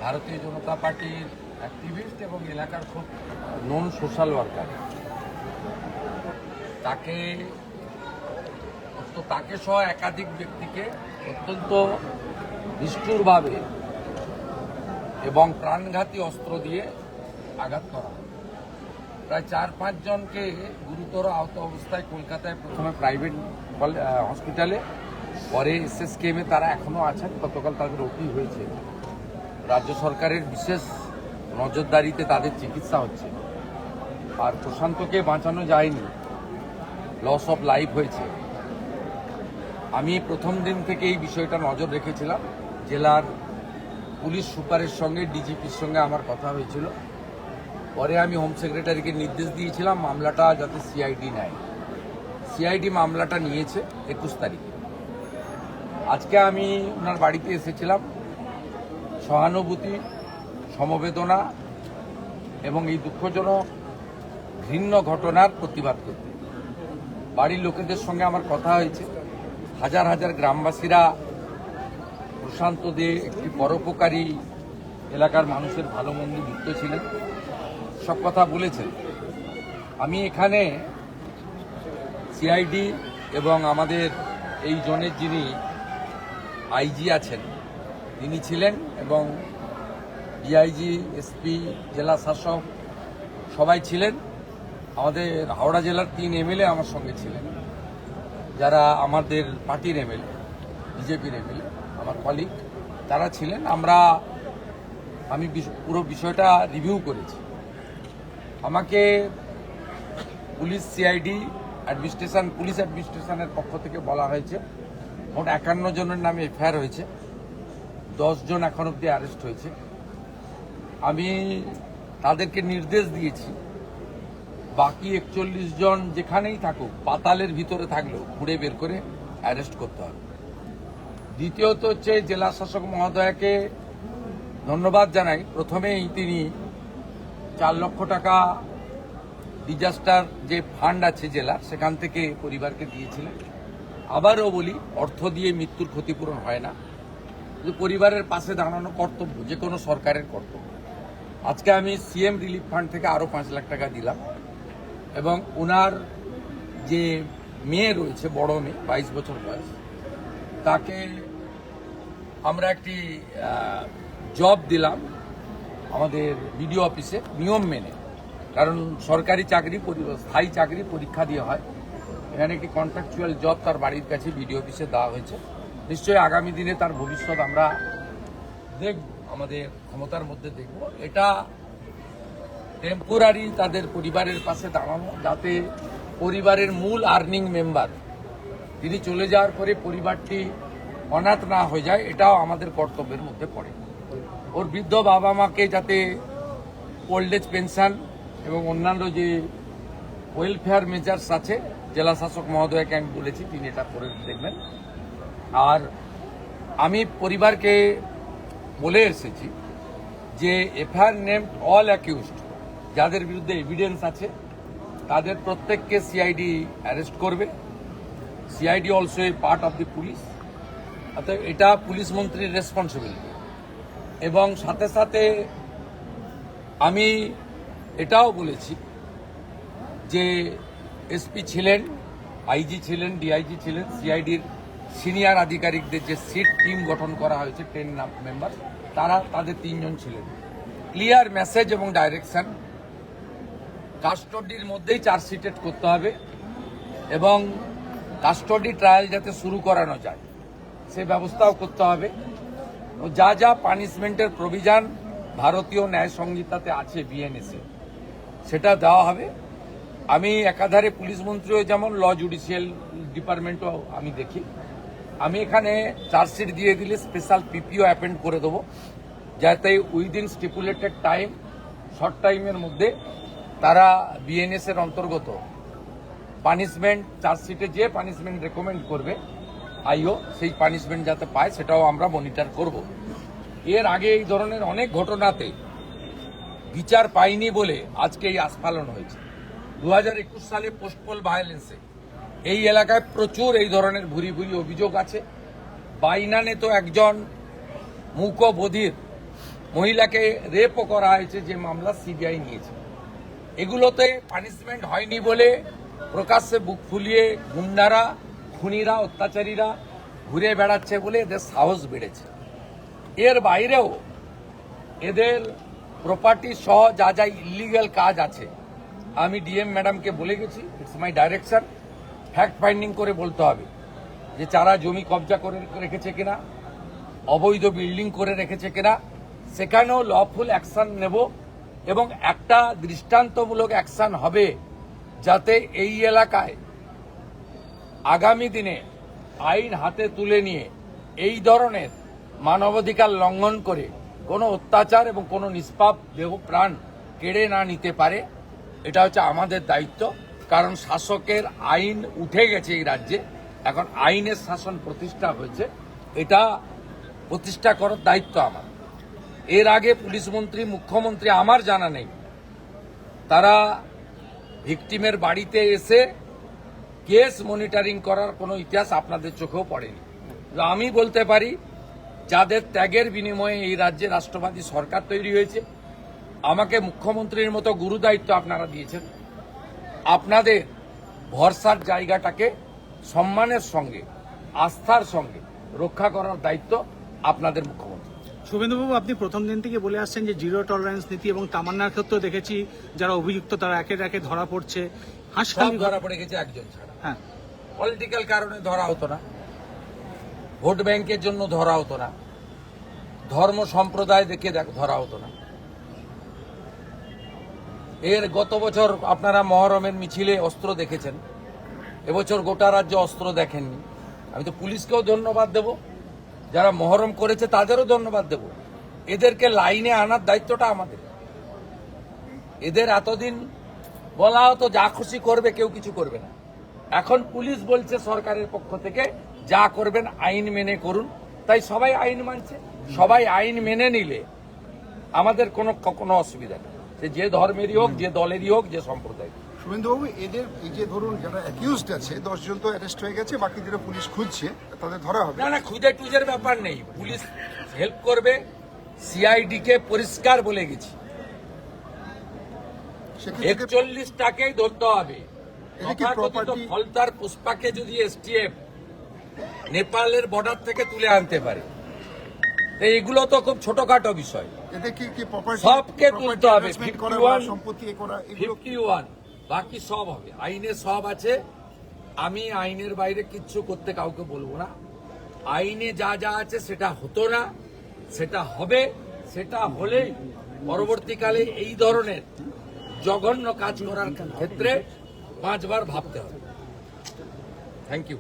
ভারতীয় জনতা পার্টির অ্যাক্টিভিস্ট এবং এলাকার খুব নন সোশ্যাল ওয়ার্কার। তাকে সহ একাধিক ব্যক্তিকে অত্যন্ত নিষ্ঠুরভাবে এবং প্রাণঘাতী অস্ত্র দিয়ে আঘাত করা হয়। প্রায় 4-5 জনকে গুরুতর আহত অবস্থায় কলকাতায় প্রথমে প্রাইভেট হসপিটালে, পরে SSKM-এ তারা এখনও আছেন। গতকাল তাদের ওটি হয়েছে। রাজ্য সরকারের বিশেষ নজরদারিতে তাদের চিকিৎসা হচ্ছে। আর প্রশান্তকে বাঁচানো যায়নি, লস অফ লাইফ হয়েছে। আমি প্রথম দিন থেকে এই বিষয়টা নজর রেখেছিলাম। জেলার পুলিশ সুপারের সঙ্গে, ডিজিপির সঙ্গে আমার কথা হয়েছিল। পরে আমি হোম সেক্রেটারিকে নির্দেশ দিয়েছিলাম মামলাটা যাতে সিআইডি নেয়। সিআইডি মামলাটা নিয়েছে 21 তারিখে। আজকে আমি ওনার বাড়িতে এসেছিলাম সহানুভূতি, সমবেদনা এবং এই দুঃখজনক ঘৃণ্য ঘটনার প্রতিবাদ করতে। বাড়ির লোকেদের সঙ্গে আমার কথা হয়েছে। হাজার হাজার গ্রামবাসীরা প্রশান্ত দে একটি পরোপকারী, এলাকার মানুষের ভালো মন্দ যুক্ত ছিলেন, সব কথা বলেছেন। আমি এখানে সিআইডি এবং আমাদের এই জোনের যিনি আইজি আছেন তিনি ছিলেন, এবং ডিআইজি, এসপি, জেলা শাসক সবাই ছিলেন। আমাদের হাওড়া জেলার 3 MLA আমার সঙ্গে ছিলেন, যারা আমাদের পার্টির MLA, বিজেপির MLA, আমার কলিগ, তারা ছিলেন। আমি পুরো বিষয়টা রিভিউ করেছি। আমাকে পুলিশ সিআইডি অ্যাডমিনিস্ট্রেশন, পুলিশ অ্যাডমিনিস্ট্রেশনের পক্ষ থেকে বলা হয়েছে মোট 51 জনের নামে এফআইআর হয়েছে, 10 জন এখন অব্দি অ্যারেস্ট হয়েছে। আমি তাদেরকে নির্দেশ দিয়েছি বাকি 41 জন যেখানেই থাকুক, পাতালের ভিতরে থাকলেও খুঁড়ে বের করে অ্যারেস্ট করতে হবে। দ্বিতীয়ত হচ্ছে জেলা শাসক মহোদয়কে ধন্যবাদ জানাই। প্রথমেই তিনি 4 লক্ষ টাকা ডিজাস্টার যে ফান্ড আছে জেলার, সেখান থেকে পরিবারকে দিয়েছিলেন। আবারও বলি, অর্থ দিয়ে মৃত্যুর ক্ষতিপূরণ হয় না, যে পরিবারের পাশে দাঁড়ানো কর্তব্য, যে কোনো সরকারের কর্তব্য। আজকে আমি সিএম রিলিফ ফান্ড থেকে আরও 5 লাখ টাকা দিলাম, এবং ওনার যে মেয়ে রয়েছে, বড় মেয়ে 22 বছর বয়স, তাকে আমরা একটি জব দিলাম আমাদের বিডিও অফিসে নিয়ম মেনে। কারণ সরকারি চাকরি, স্থায়ী চাকরি পরীক্ষা দিয়ে হয়। এখানে একটি কন্ট্রাকচুয়াল জব তার বাড়ির কাছে বিডিও অফিসে দেওয়া হয়েছে। নিশ্চয়ই আগামী দিনে তার ভবিষ্যৎ আমরা দেখব, আমাদের ক্ষমতার মধ্যে দেখব। এটা টেম্পোরারি তাদের পরিবারের পাশে দাঁড়ানো, যাতে পরিবারের মূল আর্নিং মেম্বার তিনি চলে যাওয়ার পরে পরিবারটি অনাথ না হয়ে যায়, এটাও আমাদের কর্তব্যের মধ্যে পড়ে। ওর বৃদ্ধ বাবা মাকে যাতে ওল্ড এজ পেনশন এবং অন্যান্য যে ওয়েলফেয়ার মেজার্স আছে, জেলা শাসক মহোদয়কে আমি বলেছি, তিনি এটা করে দেখবেন। আর আমি পরিবারকে বলে এসেছি যে এফআইআর নেম অল অ্যাকিউজড, যাদের বিরুদ্ধে এভিডেন্স আছে তাদের প্রত্যেককে সিআইডি অ্যারেস্ট করবে। CID also a part of the police, অর্থাৎ এটা পুলিশ মন্ত্রীর রেসপন্সিবিলিটি। এবং সাথে সাথে আমি এটাও বলেছি যে এসপি ছিলেন, আইজি ছিলেন, ডিআইজি ছিলেন, সিআইডির সিনিয়র আধিকারিকদের যে সিট টিম গঠন করা হয়েছে 10 মেম্বার, তাদের 3 জন ছিলেন। ক্লিয়ার মেসেজ এবং ডাইরেকশন, কাস্টডির মধ্যেই চার্জশিটেড করতে হবে এবং কাস্টডি ট্রায়াল যাতে শুরু করানো যায় সে ব্যবস্থাও করতে হবে। যা যা পানিশমেন্টের প্রভিশন ভারতীয় ন্যায় সংহিতাতে আছে বিএনএসে, সেটা দেওয়া হবে। আমি একাধারে পুলিশ মন্ত্রীও যেমন, ল জুডিশিয়াল ডিপার্টমেন্টও আমি দেখি। আমি এখানে চার্জশিট দিয়ে দিলে স্পেশাল পিপিও অ্যাপেন্ড করে দেবো, যাতে উইদিন স্টিপুলেটেড টাইম, শর্ট টাইমের মধ্যে তারা বিএনএস এর অন্তর্গত পানিশমেন্ট, চার্জশিটে যে পানিশমেন্ট রেকমেন্ড করবে আইও, সেই পানিশমেন্ট যাতে পায় সেটাও আমরা মনিটর করব। এর আগে এই ধরনের অনেক ঘটনাতে বিচার পাইনি বলে আজকে এই আস্ফালন হয়েছে। 2021 সালে পোস্টপোল ভায়োলেন্সে এই এলাকায় প্রচুর এই ধরনের ভুরি ভুরি অভিযোগ আছে। বাইনানে তো একজন মূক বধির মহিলাকে রেপও করা হয়েছে, যে মামলা সিবিআই নিয়েছে। এগুলোতে পানিশমেন্ট হয়নি বলে প্রকাশ্যে বুক ফুলিয়ে গুন্ডারা, খুনিরা, অত্যাচারীরা ঘুরে বেড়াচ্ছে বলে এদের সাহস বেড়েছে। এর বাইরেও এদের প্রপার্টি সহ যা যা ইলিগাল কাজ আছে, আমি ডিএম ম্যাডামকে বলে গেছি, it's my direction, fact finding করে বলতে হবে যে যারা জমি কবজা করে রেখেছে কিনা, অবৈধ বিল্ডিং করে রেখেছে কিনা, সেখানেও লফুল অ্যাকশন নেব এবং একটা দৃষ্টান্তমূলক অ্যাকশন হবে, যাতে এই এলাকায় আগামী দিনে আইন হাতে তুলে নিয়ে এই ধরনের মানবাধিকার লঙ্ঘন করে কোনো অত্যাচার এবং কোনো নিষ্পাপ দেহ প্রাণ কেড়ে না নিতে পারে। এটা হচ্ছে আমাদের দায়িত্ব, কারণ শাসকের আইন উঠে গেছে এই রাজ্যে, এখন আইনের শাসন প্রতিষ্ঠা হয়েছে, এটা প্রতিষ্ঠা করার দায়িত্ব আমার। এর আগে পুলিশ মন্ত্রী, মুখ্যমন্ত্রী, আমার জানা নেই তারা ভিকটিমের বাড়িতে এসে কেস মনিটরিং করার কোনো ইতিহাস আপনাদের চোখেও পড়েনি। আমি বলতে পারি, যাদের ত্যাগের বিনিময়ে এই রাজ্যে রাষ্ট্রবাদী সরকার তৈরি হয়েছে, আমাকে মুখ্যমন্ত্রীর মতো গুরু দায়িত্ব আপনারা দিয়েছেন, আপনাদের ভরসার জায়গাটাকে সম্মানের সঙ্গে, আস্থার সঙ্গে রক্ষা করার দায়িত্ব আপনাদের মুখ্যমন্ত্রী। শুভেন্দুবাবু, আপনি প্রথম দিন থেকে বলে আসছেন যে জিরো টলারেন্স নীতি, এবং তামান্নার ক্ষেত্রেও দেখেছি যারা অভিযুক্ত তারা একের একে ধরা পড়ছে। সব ধরা পড়ে গেছে একজন ছাড়া। হ্যাঁ, পলিটিক্যাল কারণে ধরা হতো না, ভোট ব্যাংকের জন্য ধরা হতো না, ধর্ম সম্প্রদায় দেখে ধরা হতো না। এর গত বছর আপনারা মহরমের মিছিলে অস্ত্র দেখেছেন, এবছর গোটা রাজ্য অস্ত্র দেখেননি। আমি তো পুলিশকেও ধন্যবাদ দেব, যারা মহরম করেছে তাদেরও ধন্যবাদ দেব। এদেরকে লাইনে আনার দায়িত্বটা আমাদের। এদের এতদিন বলা হতো যা খুশি করবে, কেউ কিছু করবে না। এখন পুলিশ বলছে সরকারের পক্ষ থেকে যা করবেন আইন মেনে করুন, তাই সবাই আইন মানছে। সবাই আইন মেনে নিলে আমাদের কোনো অসুবিধা নেই, সে যে ধর্মেরই হোক, যে দলেরই হোক, যে সম্প্রদায়। শুভেন্দুবাবু, এদের এই যে ধরুন যারা অ্যাকিউজড আছে 10 জন তো অ্যারেস্ট হয়ে গেছে, বাকি যারা পুলিশ খুঁজছে তাদের ধরা হবে? না, খুঁজে টুজের ব্যাপার নেই, পুলিশ হেল্প করবে। সিআইডি কে পরিষ্কার বলে গেছি, 41টাকেই ধরতে হবে। ফলতার পুষ্পাকে যদি এসটিএফ নেপালের বর্ডার থেকে তুলে আনতে পারে, এগুলো তো খুব ছোটখাটো বিষয়, সবকে তুলতে হবে। 51 বাকি সব হবে, আইনে সব আছে। আমি আইনের বাইরে কিচ্ছু করতে কাউকে বলবো না। আইনে যা যা আছে সেটা হতো না, সেটা হবে। সেটা হলেই পরবর্তীকালে এই ধরনের জঘন্য কাজ করার ক্ষেত্রে 5 বার ভাবতে হবে। Thank you.